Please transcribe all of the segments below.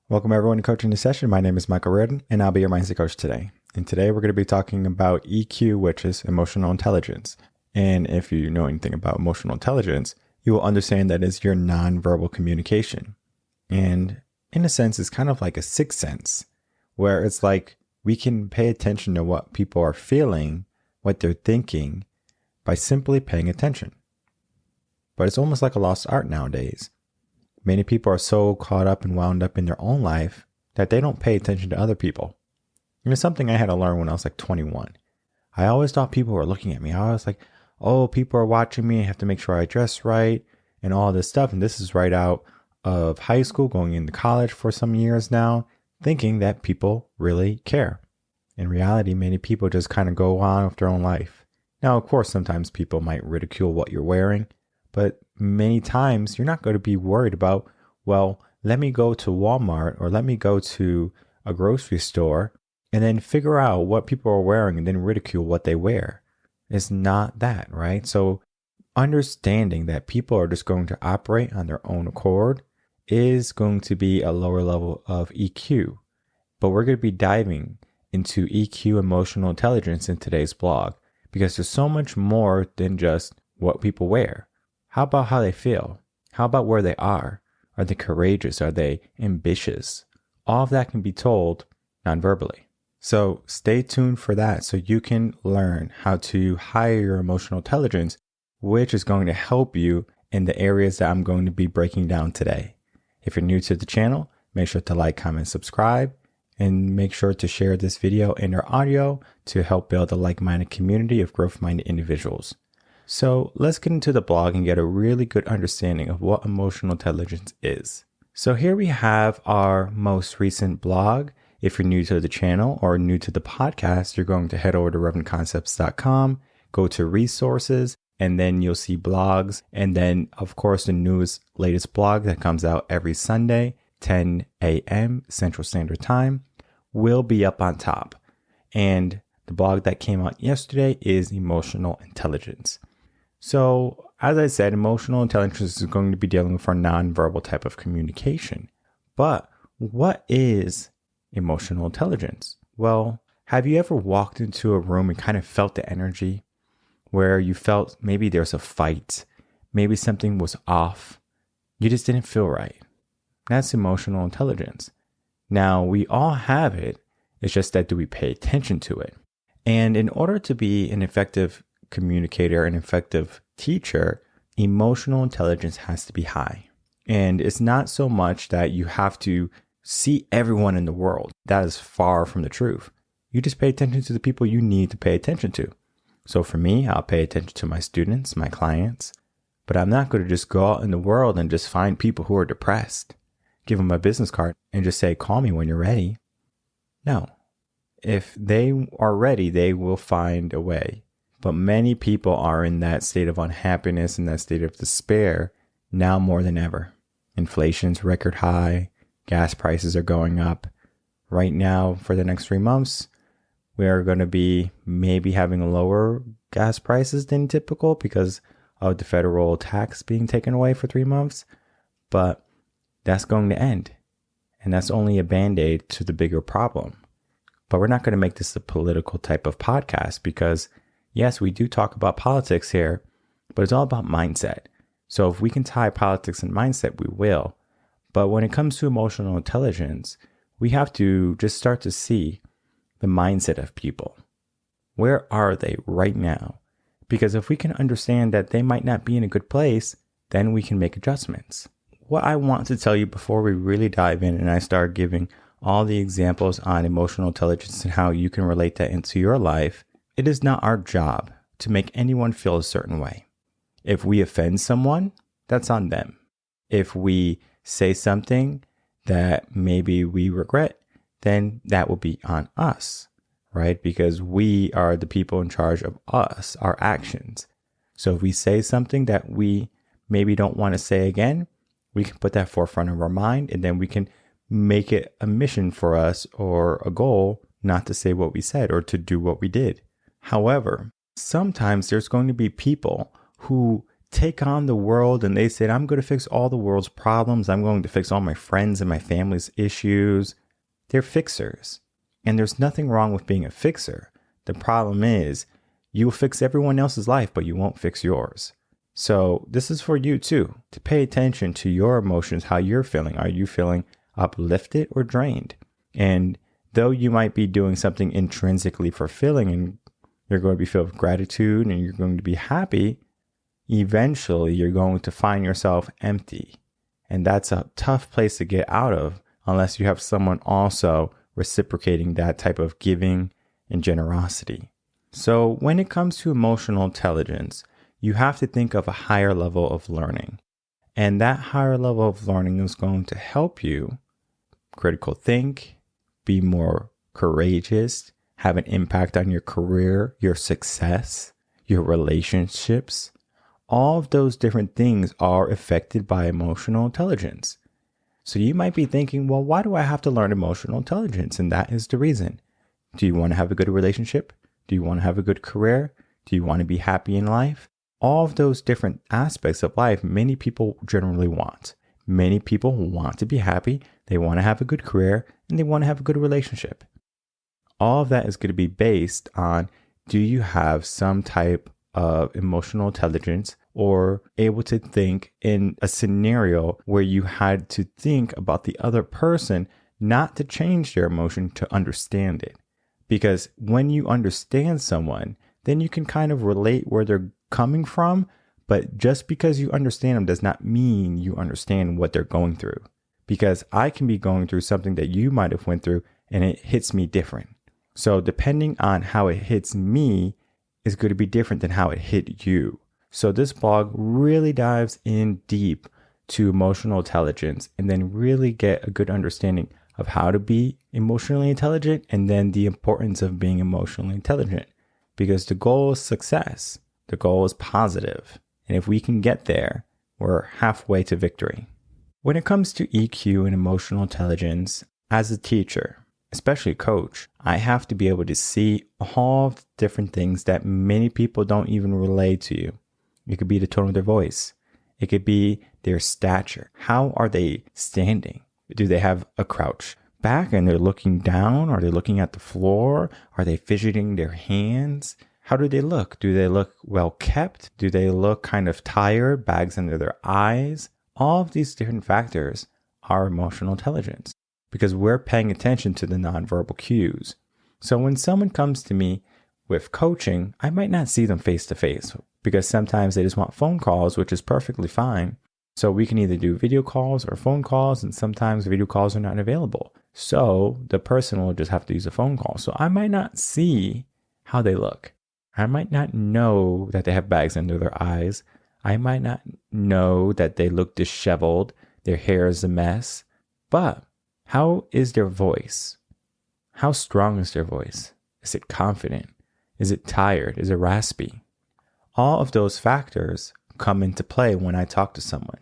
Welcome everyone to Coaching the Session. My name is Michael Rearden, and I'll be your mindset coach today. And today we're going to be talking about EQ, which is emotional intelligence. And if you know anything about emotional intelligence, you will understand that it's your nonverbal communication. And in a sense, it's kind of like a sixth sense, where it's like we can pay attention to what people are feeling, what they're thinking, by simply paying attention. But it's almost like a lost art nowadays. Many people are so caught up and wound up in their own life that they don't pay attention to other people. And it's something I had to learn when I was like 21. I always thought people were looking at me. I was like, oh, people are watching me. I have to make sure I dress right and all this stuff. And this is right out of high school, going into college for some years now, thinking that people really care. In reality, many people just kind of go on with their own life. Now, of course, sometimes people might ridicule what you're wearing, but many times you're not going to be worried about, well, let me go to Walmart or let me go to a grocery store and then figure out what people are wearing and then ridicule what they wear. It's not that, right? So understanding that people are just going to operate on their own accord is going to be a lower level of EQ. But we're going to be diving into EQ, emotional intelligence, in today's blog, because there's so much more than just what people wear. How about how they feel? How about where they are? Are they courageous? Are they ambitious? All of that can be told non-verbally. So stay tuned for that so you can learn how to hire your emotional intelligence, which is going to help you in the areas that I'm going to be breaking down today. If you're new to the channel, make sure to like, comment, subscribe, and make sure to share this video and or audio to help build a like-minded community of growth-minded individuals. So let's get into the blog and get a really good understanding of what emotional intelligence is. So here we have our most recent blog. If you're new to the channel or new to the podcast, you're going to head over to revenconcepts.com, go to resources, and then you'll see blogs. And then, of course, the latest blog that comes out every Sunday, 10 a.m. Central Standard Time, will be up on top. And the blog that came out yesterday is emotional intelligence. So, as I said, emotional intelligence is going to be dealing with our nonverbal type of communication. But what is emotional intelligence? Well, have you ever walked into a room and kind of felt the energy where you felt maybe there's a fight, maybe something was off, you just didn't feel right? That's emotional intelligence. Now, we all have it. It's just that do we pay attention to it? And in order to be an effective communicator, an effective teacher, emotional intelligence has to be high. And it's not so much that you have to see everyone in the world. That is far from the truth. You just pay attention to the people you need to pay attention to. So for me, I'll pay attention to my students, my clients, but I'm not going to just go out in the world and just find people who are depressed, give them a business card and just say, call me when you're ready. No. If they are ready, they will find a way. But many people are in that state of unhappiness and that state of despair now more than ever. Inflation's record high. Gas prices are going up. Right now, for the next 3 months, we are going to be maybe having lower gas prices than typical because of the federal tax being taken away for 3 months. But that's going to end. And that's only a band-aid to the bigger problem. But we're not going to make this a political type of podcast because yes, we do talk about politics here, but it's all about mindset. So if we can tie politics and mindset, we will. But when it comes to emotional intelligence, we have to just start to see the mindset of people. Where are they right now? Because if we can understand that they might not be in a good place, then we can make adjustments. What I want to tell you before we really dive in and I start giving all the examples on emotional intelligence and how you can relate that into your life, it is not our job to make anyone feel a certain way. If we offend someone, that's on them. If we say something that maybe we regret, then that will be on us, right? Because we are the people in charge of us, our actions. So if we say something that we maybe don't want to say again, we can put that forefront of our mind and then we can make it a mission for us or a goal not to say what we said or to do what we did. However, sometimes there's going to be people who take on the world and they said, I'm going to fix all the world's problems. I'm going to fix all my friends and my family's issues. They're fixers. And there's nothing wrong with being a fixer. The problem is you will fix everyone else's life, but you won't fix yours. So this is for you too, to pay attention to your emotions, how you're feeling. Are you feeling uplifted or drained? And though you might be doing something intrinsically fulfilling and you're going to be filled with gratitude and you're going to be happy, eventually you're going to find yourself empty. And that's a tough place to get out of unless you have someone also reciprocating that type of giving and generosity. So when it comes to emotional intelligence, you have to think of a higher level of learning. And that higher level of learning is going to help you critical think, be more courageous, have an impact on your career, your success, your relationships. All of those different things are affected by emotional intelligence. So you might be thinking, well, why do I have to learn emotional intelligence? And that is the reason. Do you want to have a good relationship? Do you want to have a good career? Do you want to be happy in life? All of those different aspects of life, many people generally want. Many people want to be happy, they want to have a good career, and they want to have a good relationship. All of that is going to be based on, do you have some type of emotional intelligence or able to think in a scenario where you had to think about the other person, not to change their emotion, to understand it. Because when you understand someone, then you can kind of relate where they're coming from, but just because you understand them does not mean you understand what they're going through. Because I can be going through something that you might have went through and it hits me different. So depending on how it hits me is going to be different than how it hit you. So this blog really dives in deep to emotional intelligence and then really get a good understanding of how to be emotionally intelligent and then the importance of being emotionally intelligent. Because the goal is success. The goal is positive. And if we can get there, we're halfway to victory. When it comes to EQ and emotional intelligence, as a teacher, especially a coach, I have to be able to see all the different things that many people don't even relate to you. It could be the tone of their voice. It could be their stature. How are they standing? Do they have a crouch back and they're looking down? Are they looking at the floor? Are they fidgeting their hands? How do they look? Do they look well kept? Do they look kind of tired, bags under their eyes? All of these different factors are emotional intelligence because we're paying attention to the nonverbal cues. So when someone comes to me with coaching, I might not see them face to face because sometimes they just want phone calls, which is perfectly fine. So we can either do video calls or phone calls, and sometimes video calls are not available. So the person will just have to use a phone call. So I might not see how they look. I might not know that they have bags under their eyes. I might not know that they look disheveled. Their hair is a mess. But how is their voice? How strong is their voice? Is it confident? Is it tired? Is it raspy? All of those factors come into play when I talk to someone.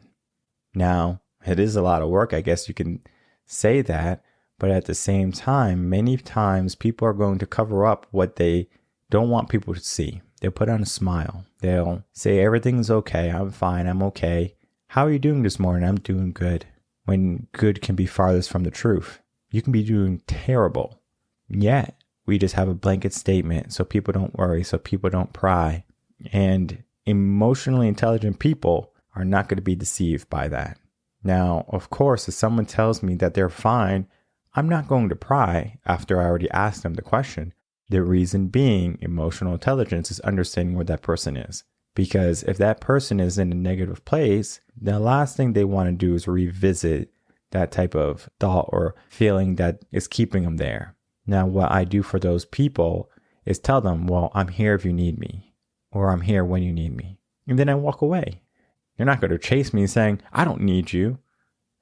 Now, it is a lot of work, I guess you can say that, but at the same time, many times people are going to cover up what they don't want people to see. They'll put on a smile. They'll say, everything's okay. I'm fine. I'm okay. How are you doing this morning? I'm doing good. When good can be farthest from the truth. You can be doing terrible. Yet, we just have a blanket statement so people don't worry, so people don't pry. And emotionally intelligent people are not going to be deceived by that. Now, of course, if someone tells me that they're fine, I'm not going to pry after I already asked them the question. The reason being, emotional intelligence is understanding where that person is. Because if that person is in a negative place, the last thing they want to do is revisit that type of thought or feeling that is keeping them there. Now, what I do for those people is tell them, well, I'm here if you need me, or I'm here when you need me. And then I walk away. You're not going to chase me saying, I don't need you.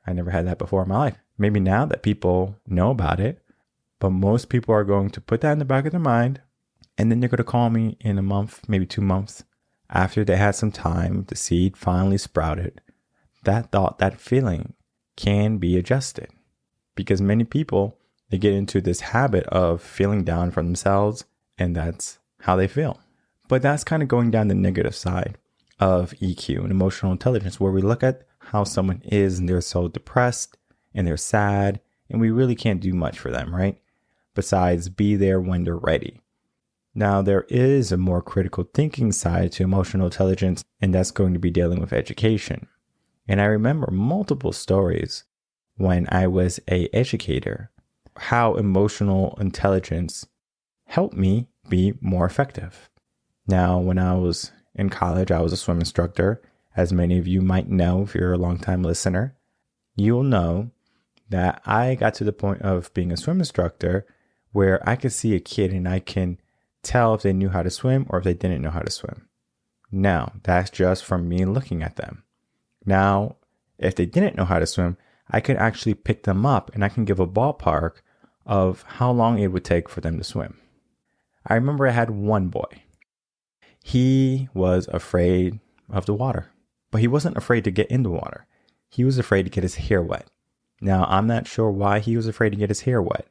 I never had that before in my life. Maybe now that people know about it, but most people are going to put that in the back of their mind. And then they're going to call me in a month, maybe 2 months, after they had some time, the seed finally sprouted. That thought, that feeling can be adjusted. Because many people, they get into this habit of feeling down for themselves, and that's how they feel. But that's kind of going down the negative side. of EQ and emotional intelligence, where we look at how someone is and they're so depressed and they're sad and we really can't do much for them, right? Besides be there when they're ready. Now, there is a more critical thinking side to emotional intelligence, and that's going to be dealing with education. And I remember multiple stories when I was an educator, how emotional intelligence helped me be more effective. Now, when I was in college, I was a swim instructor. As many of you might know, if you're a longtime listener, you'll know that I got to the point of being a swim instructor where I could see a kid and I can tell if they knew how to swim or if they didn't know how to swim. Now, that's just from me looking at them. Now, if they didn't know how to swim, I could actually pick them up and I can give a ballpark of how long it would take for them to swim. I remember I had one boy. He was afraid of the water, but he wasn't afraid to get in the water. He was afraid to get his hair wet. Now, I'm not sure why he was afraid to get his hair wet,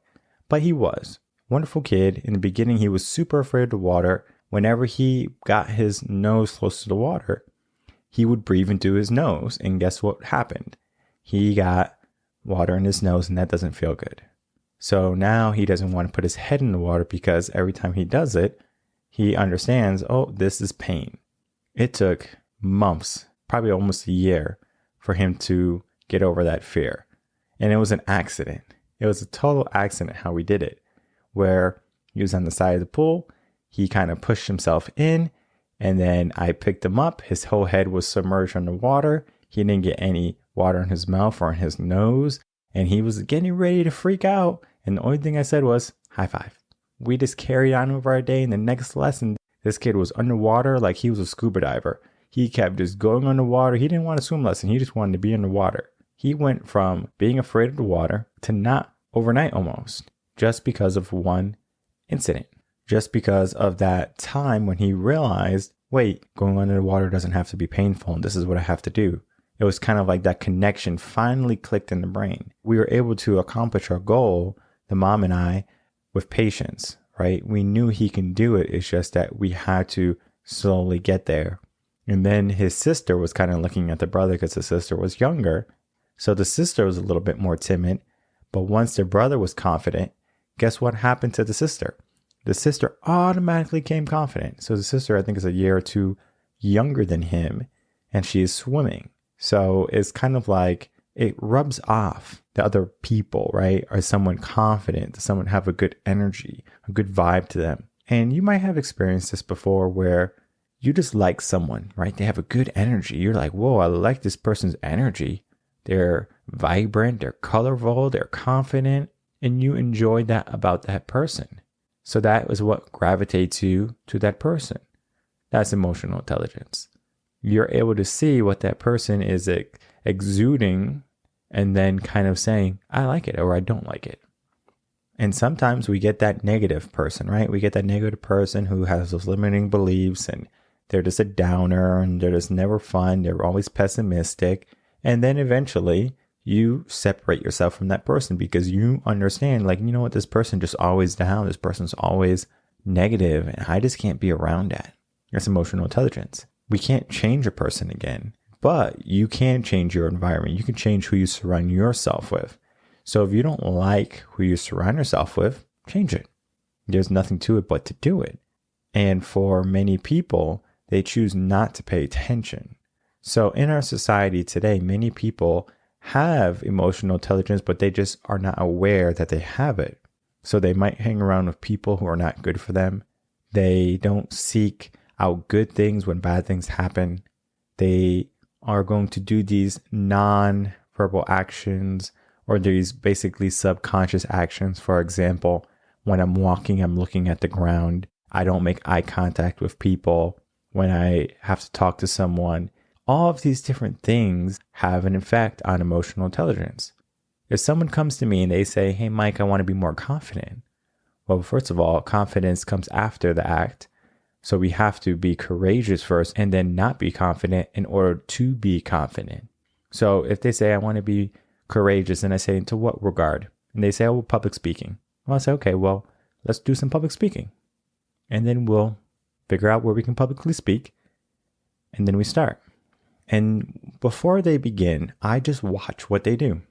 but he was. Wonderful kid. In the beginning, he was super afraid of the water. Whenever he got his nose close to the water, he would breathe into his nose. And guess what happened? He got water in his nose and that doesn't feel good. So now he doesn't want to put his head in the water because every time he does it, he understands, oh, this is pain. It took months, probably almost a year, for him to get over that fear. And it was an accident. It was a total accident how we did it. Where he was on the side of the pool, he kind of pushed himself in, and then I picked him up. His whole head was submerged underwater. He didn't get any water in his mouth or in his nose, and he was getting ready to freak out. And the only thing I said was, high five. We just carried on with our day. In the next lesson, this kid was underwater like he was a scuba diver. He kept just going underwater. He didn't want a swim lesson. He just wanted to be in the water. He went from being afraid of the water to not overnight almost. Just because of one incident, just because of that time when he realized, wait, going under the water doesn't have to be painful and this is what I have to do. It was kind of like that connection finally clicked in the brain. We were able to accomplish our goal, the mom and I, with patience, right? We knew he can do it. It's just that we had to slowly get there. And then his sister was kind of looking at the brother because the sister was younger. So the sister was a little bit more timid. But once the brother was confident, guess what happened to the sister? The sister automatically became confident. So the sister, I think, is a year or two younger than him, and she is swimming. So it's kind of like it rubs off the other people, right? Or someone confident, does someone have a good energy, a good vibe to them? And you might have experienced this before where you just like someone, right? They have a good energy. You're like, whoa, I like this person's energy. They're vibrant, they're colorful, they're confident. And you enjoy that about that person. So that is what gravitates you to that person. That's emotional intelligence. You're able to see what that person is exuding and then kind of saying, I like it or I don't like it. And sometimes we get that negative person, right? We get that negative person who has those limiting beliefs and they're just a downer and they're just never fun. They're always pessimistic. And then eventually you separate yourself from that person because you understand, like, you know what, this person just always down. This person's always negative and I just can't be around that. That's emotional intelligence. We can't change a person again, but you can change your environment. You can change who you surround yourself with. So if you don't like who you surround yourself with, change it. There's nothing to it but to do it. And for many people, they choose not to pay attention. So in our society today, many people have emotional intelligence, but they just are not aware that they have it. So they might hang around with people who are not good for them. They don't seek out good things when bad things happen. They are going to do these non-verbal actions or these basically subconscious actions. For example, when I'm walking, I'm looking at the ground. I don't make eye contact with people. When I have to talk to someone, all of these different things have an effect on emotional intelligence. If someone comes to me and they say, hey, Mike, I want to be more confident. Well, first of all, confidence comes after the act. So we have to be courageous first and then not be confident in order to be confident. So if they say, I want to be courageous, and I say, into what regard? And they say, oh, well, public speaking. Well, I say, okay, well, let's do some public speaking. And then we'll figure out where we can publicly speak. And then we start. And before they begin, I just watch what they do.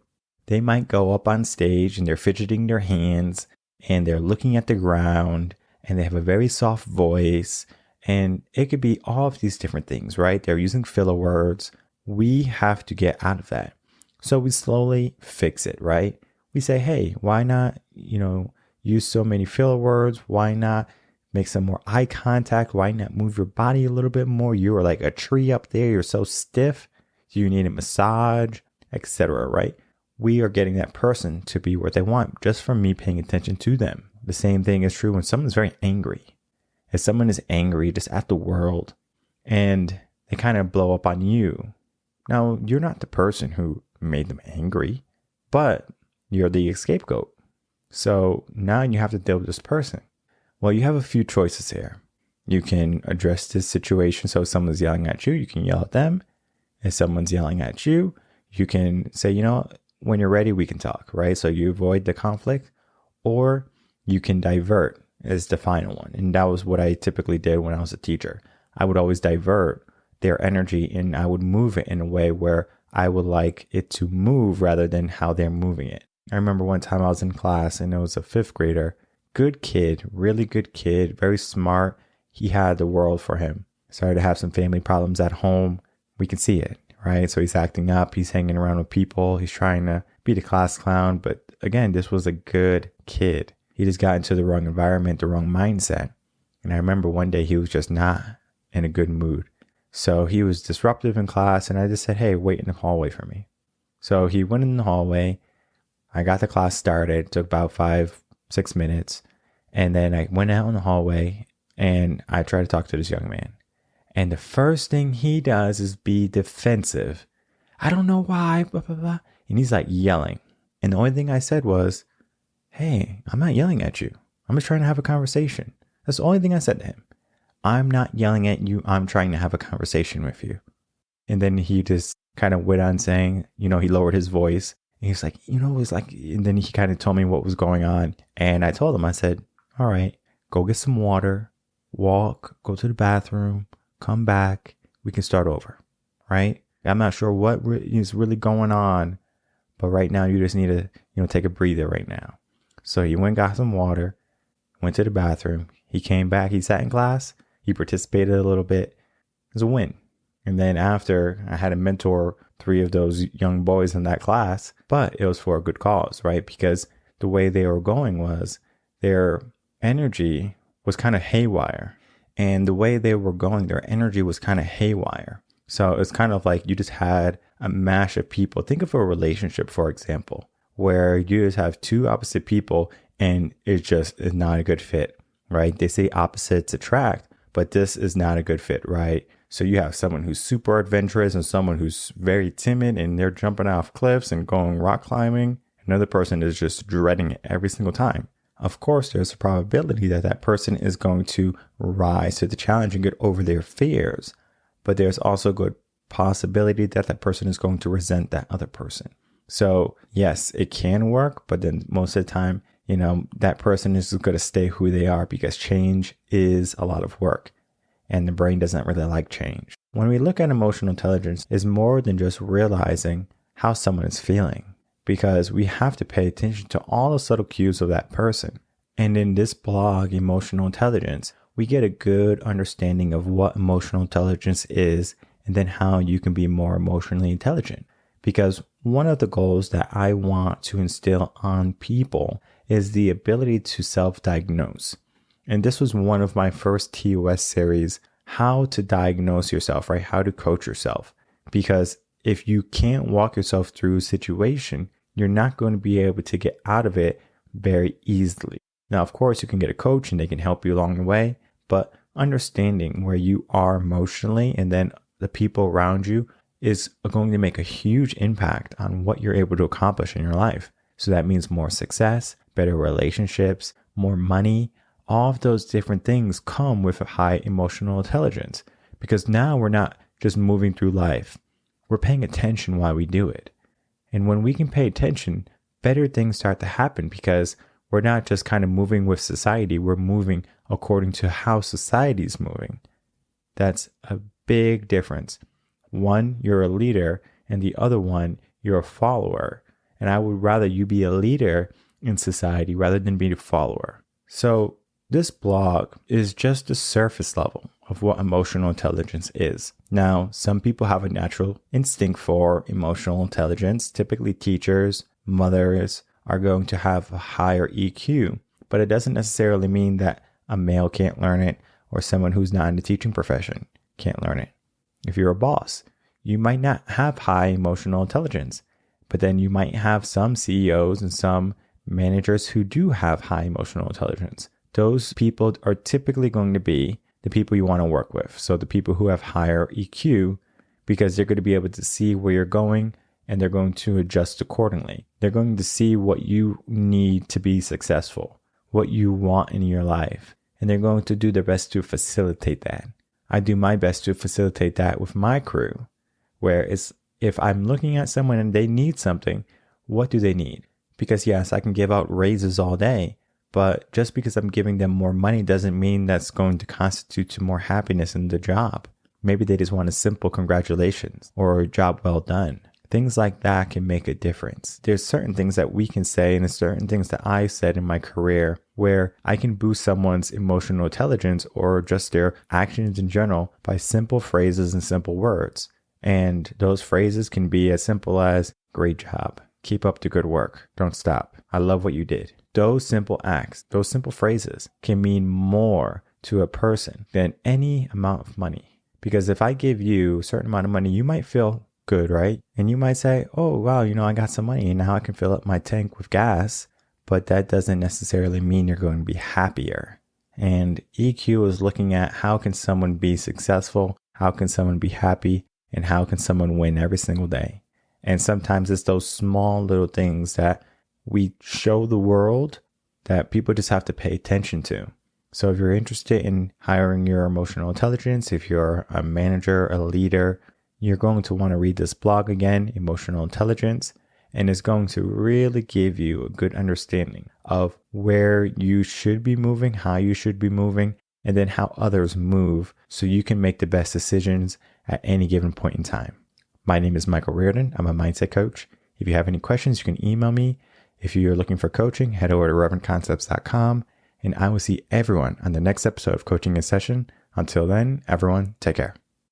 They might go up on stage and they're fidgeting their hands and they're looking at the ground and they have a very soft voice. And it could be all of these different things, right? They're using filler words. We have to get out of that. So we slowly fix it, right? We say, hey, why not, use so many filler words? Why not make some more eye contact? Why not move your body a little bit more? You are like a tree up there. You're so stiff. You need a massage, etc., right? We are getting that person to be what they want just from me paying attention to them. The same thing is true when someone's very angry. If someone is angry just at the world and they kind of blow up on you, now you're not the person who made them angry, but you're the scapegoat. So now you have to deal with this person. Well, you have a few choices here. You can address this situation. So if someone's yelling at you, you can yell at them. If someone's yelling at you, you can say, when you're ready, we can talk, right? So you avoid the conflict, or you can divert as the final one. And that was what I typically did when I was a teacher. I would always divert their energy and I would move it in a way where I would like it to move rather than how they're moving it. I remember one time I was in class and it was a 5th grader. Good kid, really good kid, very smart. He had the world for him. Started to have some family problems at home. We can see it, right? So he's acting up. He's hanging around with people. He's trying to be the class clown. But again, this was a good kid. He just got into the wrong environment, the wrong mindset. And I remember one day he was just not in a good mood. So he was disruptive in class. And I just said, hey, wait in the hallway for me. So he went in the hallway. I got the class started. It took about 5-6 minutes. And then I went out in the hallway and I tried to talk to this young man. And the first thing he does is be defensive. I don't know why, blah, blah, blah. And he's like yelling. And the only thing I said was, hey, I'm not yelling at you. I'm just trying to have a conversation. That's the only thing I said to him. I'm not yelling at you. I'm trying to have a conversation with you. And then he just kind of went on saying, he lowered his voice. And he's like, it's like, and then he kind of told me what was going on. And I told him, I said, all right, go get some water, walk, go to the bathroom, come back. We can start over, right? I'm not sure what is really going on, but right now you just need to, take a breather right now. So he went, got some water, went to the bathroom. He came back. He sat in class. He participated a little bit. It was a win. And then after, I had to mentor 3 of those young boys in that class, but it was for a good cause, right? Because the way they were going was their energy was kind of haywire. And the way they were going, their energy was kind of haywire. So it's kind of like you just had a mash of people. Think of a relationship, for example, where you just have 2 opposite people and it just is not a good fit, right? They say opposites attract, but this is not a good fit, right? So you have someone who's super adventurous and someone who's very timid and they're jumping off cliffs and going rock climbing. Another person is just dreading it every single time. Of course, there's a probability that that person is going to rise to the challenge and get over their fears. But there's also a good possibility that that person is going to resent that other person. So yes, it can work, but then most of the time, that person is going to stay who they are because change is a lot of work. And the brain doesn't really like change. When we look at emotional intelligence, it's more than just realizing how someone is feeling, because we have to pay attention to all the subtle cues of that person. And in this blog, Emotional Intelligence, we get a good understanding of what emotional intelligence is and then how you can be more emotionally intelligent. Because one of the goals that I want to instill on people is the ability to self-diagnose. And this was one of my first TOS series, how to diagnose yourself, right? How to coach yourself. Because if you can't walk yourself through a situation, you're not going to be able to get out of it very easily. Now, of course, you can get a coach and they can help you along the way, but understanding where you are emotionally and then the people around you is going to make a huge impact on what you're able to accomplish in your life. So that means more success, better relationships, more money. All of those different things come with a high emotional intelligence, because now we're not just moving through life. We're paying attention while we do it. And when we can pay attention, better things start to happen because we're not just kind of moving with society. We're moving according to how society is moving. That's a big difference. One, you're a leader, and the other one, you're a follower. And I would rather you be a leader in society rather than be a follower. So this blog is just the surface level of what emotional intelligence is. Now, some people have a natural instinct for emotional intelligence. Typically, teachers, mothers are going to have a higher EQ, but it doesn't necessarily mean that a male can't learn it or someone who's not in the teaching profession can't learn it. If you're a boss, you might not have high emotional intelligence, but then you might have some CEOs and some managers who do have high emotional intelligence. Those people are typically going to be the people you want to work with. So the people who have higher EQ, because they're going to be able to see where you're going and they're going to adjust accordingly. They're going to see what you need to be successful, what you want in your life, and they're going to do their best to facilitate that. I do my best to facilitate that with my crew, where it's if I'm looking at someone and they need something, what do they need? Because yes, I can give out raises all day, but just because I'm giving them more money doesn't mean that's going to constitute to more happiness in the job. Maybe they just want a simple congratulations or a job well done. Things like that can make a difference. There's certain things that we can say and there's certain things that I've said in my career where I can boost someone's emotional intelligence or just their actions in general by simple phrases and simple words. And those phrases can be as simple as, great job, keep up the good work, don't stop, I love what you did. Those simple acts, those simple phrases can mean more to a person than any amount of money. Because if I give you a certain amount of money, you might feel good, right? And you might say, oh, wow, I got some money and now I can fill up my tank with gas. But that doesn't necessarily mean you're going to be happier. And EQ is looking at how can someone be successful? How can someone be happy? And how can someone win every single day? And sometimes it's those small little things that we show the world that people just have to pay attention to. So if you're interested in hiring your emotional intelligence, if you're a manager, a leader, you're going to want to read this blog again, Emotional Intelligence, and it's going to really give you a good understanding of where you should be moving, how you should be moving, and then how others move so you can make the best decisions at any given point in time. My name is Michael Rearden. I'm a mindset coach. If you have any questions, you can email me. If you're looking for coaching, head over to revenconcepts.com, and I will see everyone on the next episode of Coaching in Session. Until then, everyone, take care.